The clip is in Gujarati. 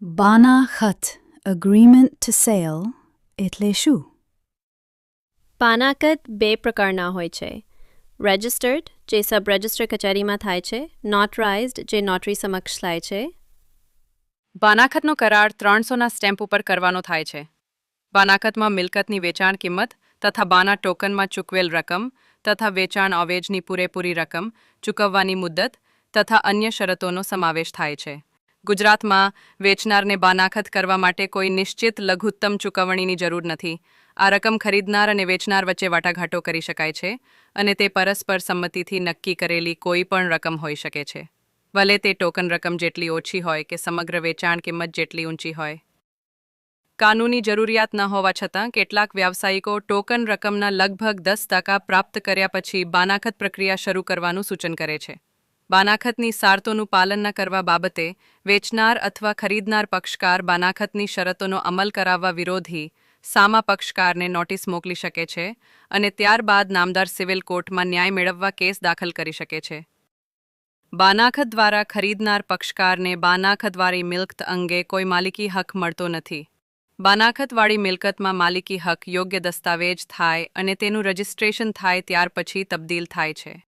બાનાખત agreement to sale એટલે શું? પાનાકત બે પ્રકારના હોય છે. રજિસ્ટર્ડ, જે સબ રજિસ્ટર કચેરીમાં થાય છે. નોટરાઇઝ્ડ, જે નોટરી સમક્ષ થાય છે. બાનાખતનો કરાર 300ના સ્ટેમ્પ ઉપર કરવાનો થાય છે. બાનાખતમાં મિલકતની વેચાણ કિંમત તથા બાના ટોકનમાં ચૂકવેલ રકમ તથા વેચાણ અવેજની પૂરેપૂરી રકમ ચૂકવવાની મુદ્દત તથા અન્ય શરતોનો સમાવેશ થાય છે. ગુજરાતમાં વેચનારને બાનાખત કરવા માટે કોઈ નિશ્ચિત લઘુત્તમ ચૂકવણીની જરૂર નથી. આ રકમ ખરીદનાર અને વેચનાર વચ્ચે વાટાઘાટો કરી શકાય છે અને તે પરસ્પર સંમતિથી નક્કી કરેલી કોઈ પણ રકમ હોઈ શકે છે, ભલે તે ટોકન રકમ જેટલી ઓછી હોય કે સમગ્ર વેચાણ કિંમત જેટલી ઊંચી હોય. કાનૂની જરૂરિયાત ન હોવા છતાં કેટલાક વ્યાવસાયિકો ટોકન રકમના લગભગ 10% પ્રાપ્ત કર્યા પછી બાનાખત પ્રક્રિયા શરૂ કરવાનું સૂચન કરે છે. બાનાખતની શરતોનું પાલન ન કરવા બાબતે વેચનાર અથવા ખરીદનાર પક્ષકાર બાનાખતની શરતોનો અમલ કરાવવા વિરોધી સામા પક્ષકારને નોટિસ મોકલી શકે છે અને ત્યારબાદ નામદાર સિવિલ કોર્ટમાં ન્યાય મેળવવા કેસ દાખલ કરી શકે છે. બાનાખત દ્વારા ખરીદનાર પક્ષકારને બાનાખતવાળી મિલકત અંગે કોઈ માલિકી હક મળતો નથી. બાનાખતવાળી મિલકતમાં માલિકી હક યોગ્ય દસ્તાવેજ થાય અને તેનું રજિસ્ટ્રેશન થાય ત્યાર પછી તબદીલ થાય છે.